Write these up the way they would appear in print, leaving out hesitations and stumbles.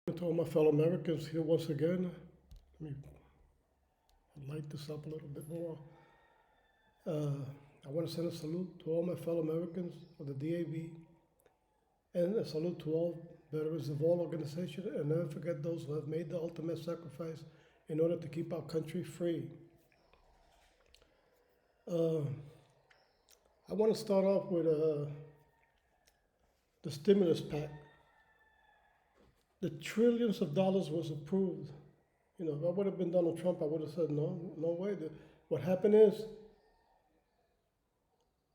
To all my fellow Americans here once again. Let me light this up a little bit more. I want to send a salute to all my fellow Americans of the DAV and a salute to all veterans of all organizations, and never forget those who have made the ultimate sacrifice in order to keep our country free. Uh, I want to start off with the stimulus pack. The trillions of dollars was approved. You know, if I would have been Donald Trump, I would have said, no, no way. What happened is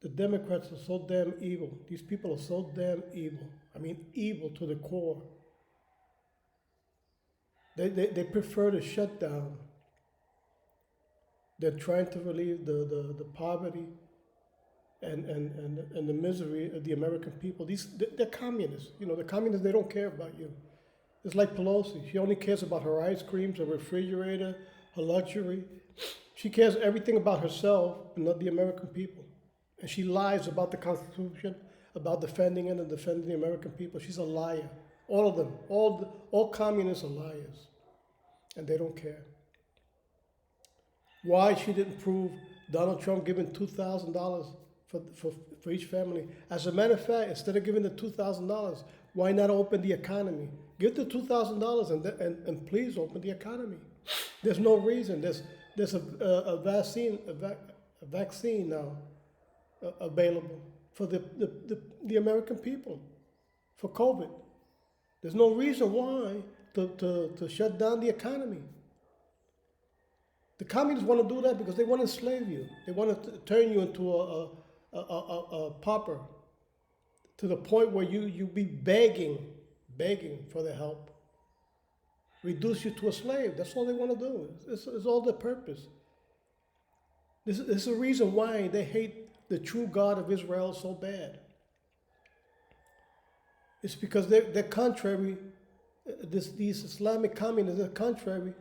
the Democrats are so damn evil. These people are so damn evil. I mean, evil to the core. They prefer to shut down. They're trying to relieve the poverty and the misery of the American people. They're communists. You know, the communists, they don't care about you. It's like Pelosi. She only cares about her ice creams, her refrigerator, her luxury. She cares everything about herself and not the American people. And she lies about the Constitution, about defending it and defending the American people. She's a liar. All of them. All communists are liars. And they don't care. Why she didn't prove Donald Trump giving $2,000 for each family. As a matter of fact, instead of giving the $2,000, why not open the economy? Give the $2,000 and please open the economy. There's no reason. There's a vaccine now available for the American people for COVID. There's no reason why to shut down the economy. The communists want to do that because they want to enslave you. They want to turn you into a pauper to the point where you be begging for their help. Reduce you to a slave. That's all they want to do. It's all their purpose. This is the reason why they hate the true God of Israel so bad. It's because they're contrary. These Islamic communists are contrary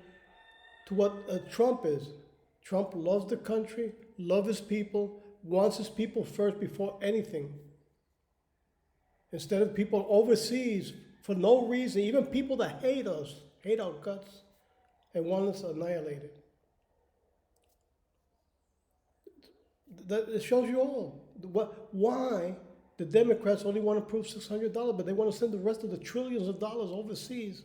to what Trump is. Trump loves the country, loves his people, wants his people first before anything. Instead of people overseas for no reason, even people that hate us, hate our guts, and want us annihilated. That it shows you all why the Democrats only want to prove $600, but they want to send the rest of the trillions of dollars overseas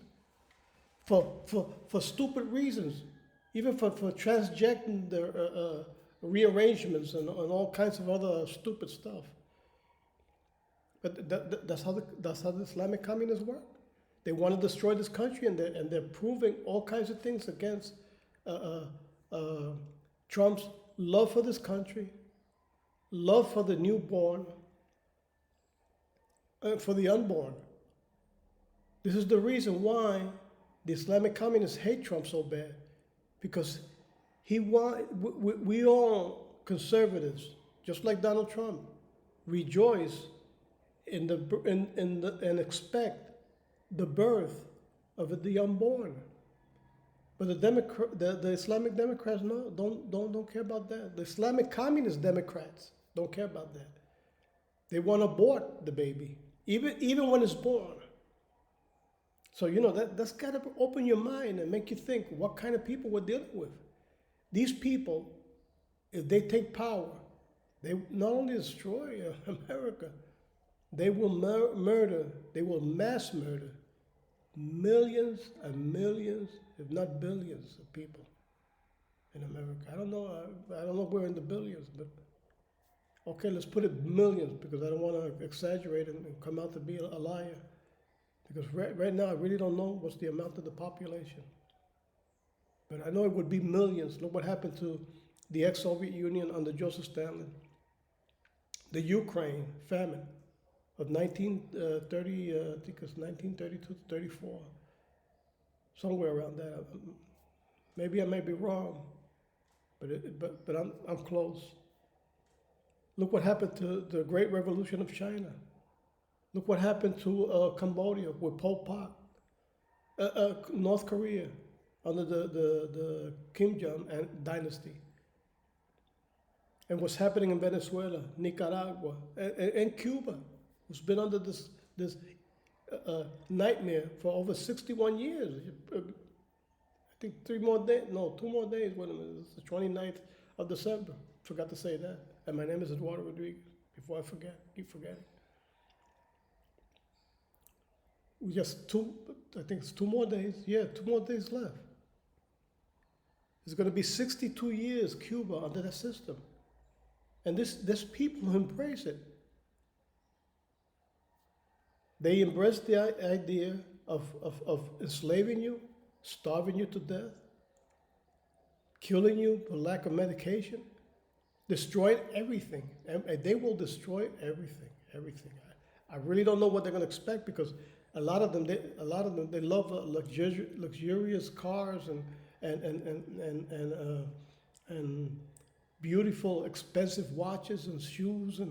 for stupid reasons, even for transgender rearrangements and all kinds of other stupid stuff. But that's how the Islamic communists work. They want to destroy this country, and they're proving all kinds of things against Trump's love for this country, love for the newborn, for the unborn. This is the reason why the Islamic communists hate Trump so bad, because we all conservatives, just like Donald Trump, rejoice and expect the birth of the unborn. But the Islamic Democrats don't care about that. The Islamic Communist Democrats don't care about that. They want to abort the baby, even when it's born. So that's got to open your mind and make you think what kind of people we're dealing with. These people, if they take power, they not only destroy America, they will murder, they will mass murder millions and millions, if not billions, of people in America. I don't know if we're in the billions, but okay, let's put it millions, because I don't want to exaggerate and come out to be a liar. Because right now I really don't know what's the amount of the population. But I know it would be millions. Look what happened to the ex-Soviet Union under Joseph Stalin. The Ukraine famine of 1930, I think it's 1932 to 34, somewhere around that. Maybe I may be wrong, but I'm close. Look what happened to the Great Revolution of China. Look what happened to Cambodia with Pol Pot, North Korea under the Kim Jong dynasty, and what's happening in Venezuela, Nicaragua, and Cuba, who's been under this nightmare for over 61 years. I think 2 more days. Wait a minute, it's the 29th of December. Forgot to say that. And my name is Eduardo Rodriguez. Before I forget, keep forgetting. We just I think it's 2 more days. Yeah, 2 more days left. It's going to be 62 years Cuba under that system. And there's people who embrace it. They embrace the idea of enslaving you, starving you to death, killing you for lack of medication, destroying everything. And they will destroy everything. I really don't know what they're going to expect, because a lot of them they love luxurious cars and beautiful, expensive watches and shoes,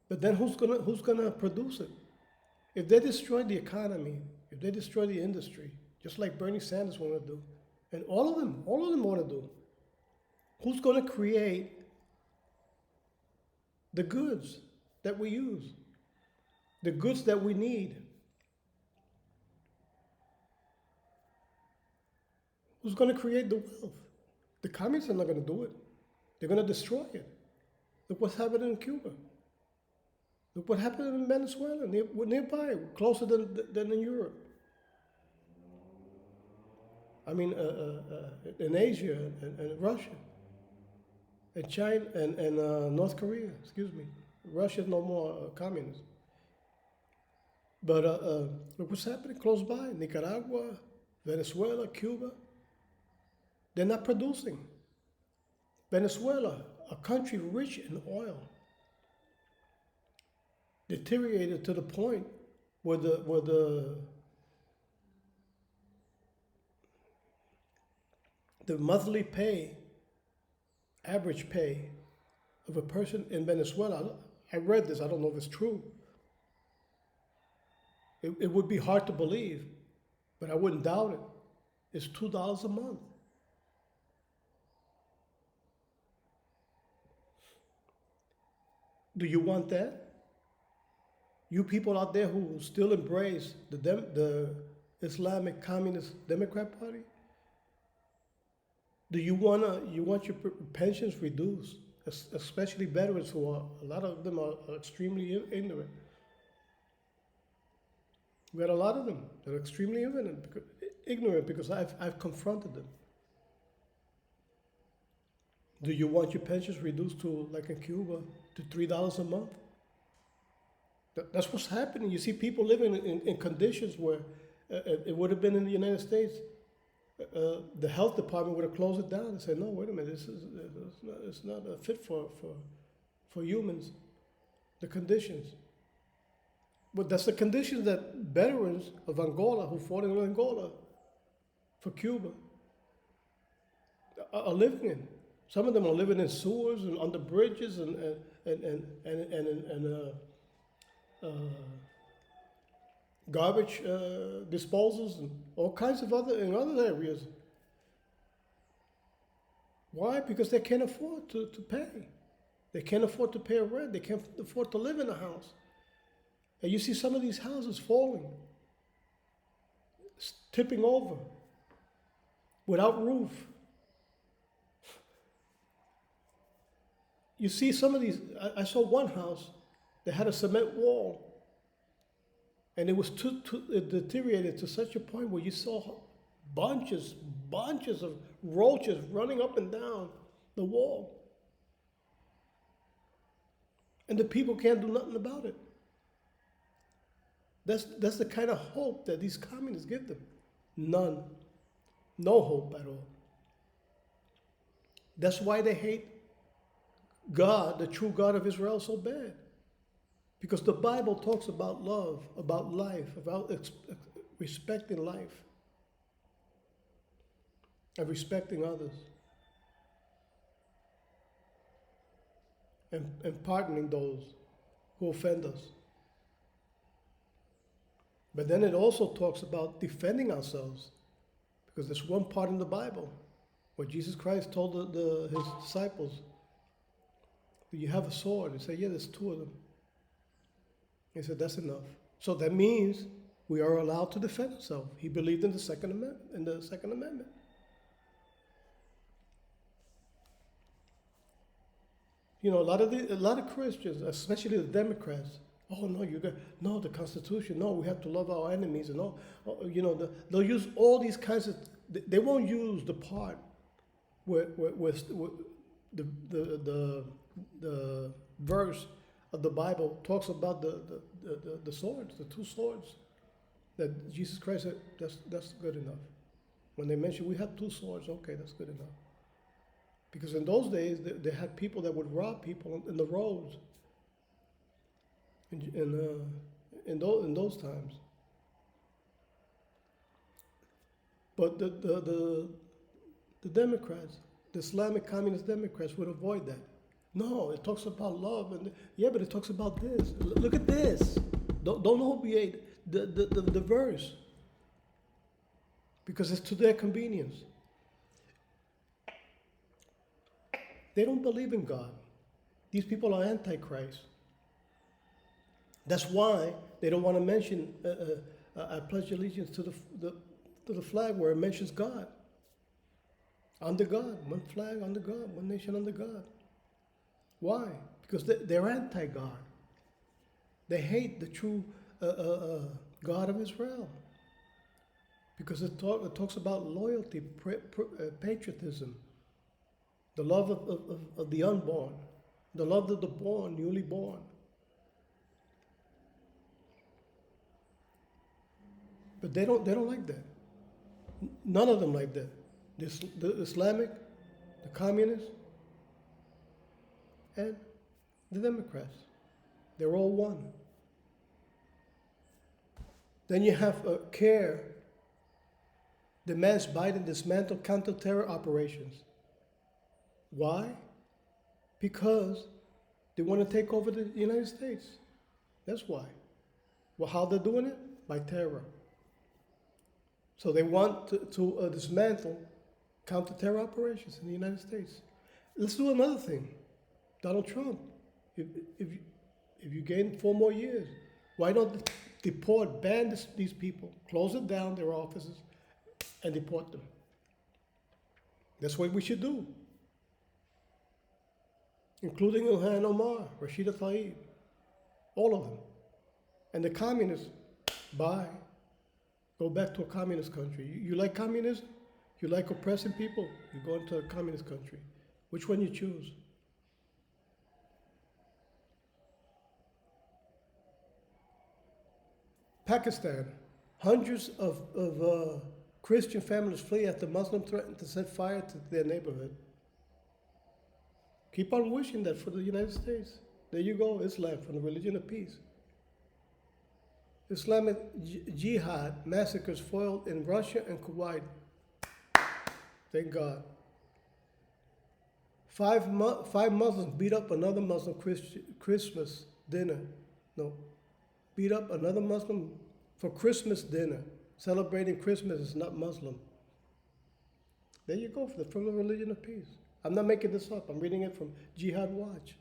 but then who's gonna produce it? If they destroy the economy, if they destroy the industry, just like Bernie Sanders want to do, and all of them want to do, who's gonna create the goods that we use, the goods that we need? Who's going to create the wealth? The communists are not going to do it. They're going to destroy it. Look what's happening in Cuba. Look what happened in Venezuela, nearby, closer than in Europe. I mean, in Asia and Russia, and China and North Korea. Excuse me, Russia is no more communist. But look what's happening close by: Nicaragua, Venezuela, Cuba. They're not producing. Venezuela, a country rich in oil, deteriorated to the point where the monthly pay, average pay of a person in Venezuela, I read this, I don't know if it's true. It would be hard to believe, but I wouldn't doubt it. It's $2 a month. Do you want that? You people out there who still embrace the Islamic-Communist-Democrat Party? Do you want your pensions reduced, especially veterans who are, a lot of them are extremely ignorant. We got a lot of them that are extremely ignorant because I've confronted them. Do you want your pensions reduced to, like in Cuba, to $3 a month? That's what's happening. You see people living in conditions where it would have been in the United States. The health department would have closed it down and said, no, wait a minute, it's not fit for humans, the conditions. But that's the conditions that veterans of Angola who fought in Angola for Cuba are living in. Some of them are living in sewers and under bridges and garbage disposals and all kinds of other areas. Why? Because they can't afford to pay. They can't afford to pay a rent. They can't afford to live in a house. And you see some of these houses falling, tipping over, without roof. You see some of these, I saw one house that had a cement wall, and it was it deteriorated to such a point where you saw bunches of roaches running up and down the wall. And the people can't do nothing about it. That's the kind of hope that these communists give them. None. No hope at all. That's why they hate God, the true God of Israel, so bad. Because the Bible talks about love, about life, about respecting life and respecting others and pardoning those who offend us. But then it also talks about defending ourselves, because there's one part in the Bible where Jesus Christ told his disciples, do you have a sword? They say, yeah, there's 2 of them. He said, that's enough. So that means we are allowed to defend ourselves. He believed in the Second Amendment. You know, a lot of Christians, especially the Democrats, oh no, no, the Constitution, no, we have to love our enemies, and all, you know, they'll use all these kinds of. They won't use the part where the verse of the Bible talks about the swords, the two swords that Jesus Christ said. That's good enough. When they mention we have two swords, okay, that's good enough. Because in those days, they had people that would rob people in the roads. In those times. But the Democrats, the Islamic-Communist-Democrats would avoid that. No, it talks about love, and yeah, but it talks about this. Look at this. Don't obviate the verse, because it's to their convenience. They don't believe in God. These people are antichrist. That's why they don't want to mention I pledge allegiance to the flag where it mentions God. Under God, one flag under God, one nation under God. Why? Because they're anti-God. They hate the true God of Israel. Because it talks about loyalty, patriotism, the love of the unborn, the love of the born, newly born. But they don't like that. None of them like that. The Islamic, the communists, and the Democrats. They're all one. Then you have CARE demands Biden dismantle counter-terror operations. Why? Because they want to take over the United States. That's why. Well, how they're doing it? By terror. So they want to dismantle counter-terror operations in the United States. Let's do another thing. Donald Trump, if you gain 4 more years, why don't deport, ban these people, close it down, their offices, and deport them? That's what we should do. Including Ilhan Omar, Rashida Tlaib, all of them. And the communists, bye. Go back to a communist country. You like communism? You like oppressing people? You go into a communist country. Which one you choose? Pakistan. Hundreds of Christian families flee after Muslims threaten to set fire to their neighborhood. Keep on wishing that for the United States. There you go, Islam, from the religion of peace. Islamic jihad massacres foiled in Russia and Kuwait. Thank God. Five Muslims beat up another Muslim Christmas dinner. No, beat up another Muslim for Christmas dinner. Celebrating Christmas is not Muslim. There you go, from the religion of peace. I'm not making this up. I'm reading it from Jihad Watch.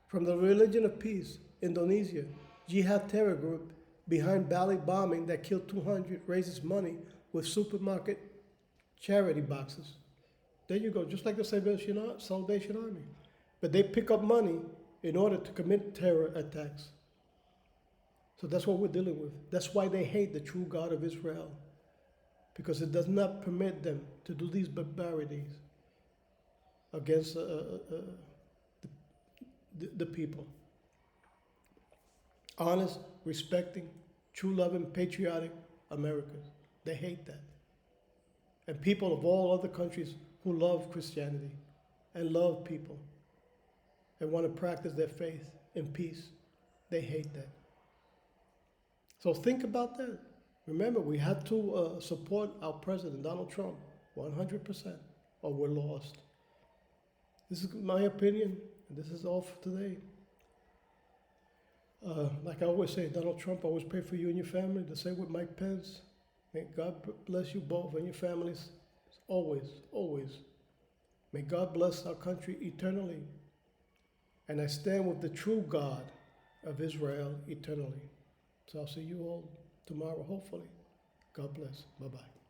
From the religion of peace, Indonesia, Jihad terror group behind Bali bombing that killed 200 raises money with supermarket charity boxes. There you go, just like the Salvation Army. But they pick up money in order to commit terror attacks. So that's what we're dealing with. That's why they hate the true God of Israel. Because it does not permit them to do these barbarities against the people. Honest, respecting, true loving, patriotic Americans. They hate that. And people of all other countries who love Christianity and love people and want to practice their faith in peace, they hate that. So think about that. Remember, we have to support our president, Donald Trump, 100%, or we're lost. This is my opinion, and this is all for today. Like I always say, Donald Trump, always pray for you and your family. The same with Mike Pence. May God bless you both and your families. Always, always. May God bless our country eternally. And I stand with the true God of Israel eternally. So I'll see you all tomorrow, hopefully. God bless. Bye bye.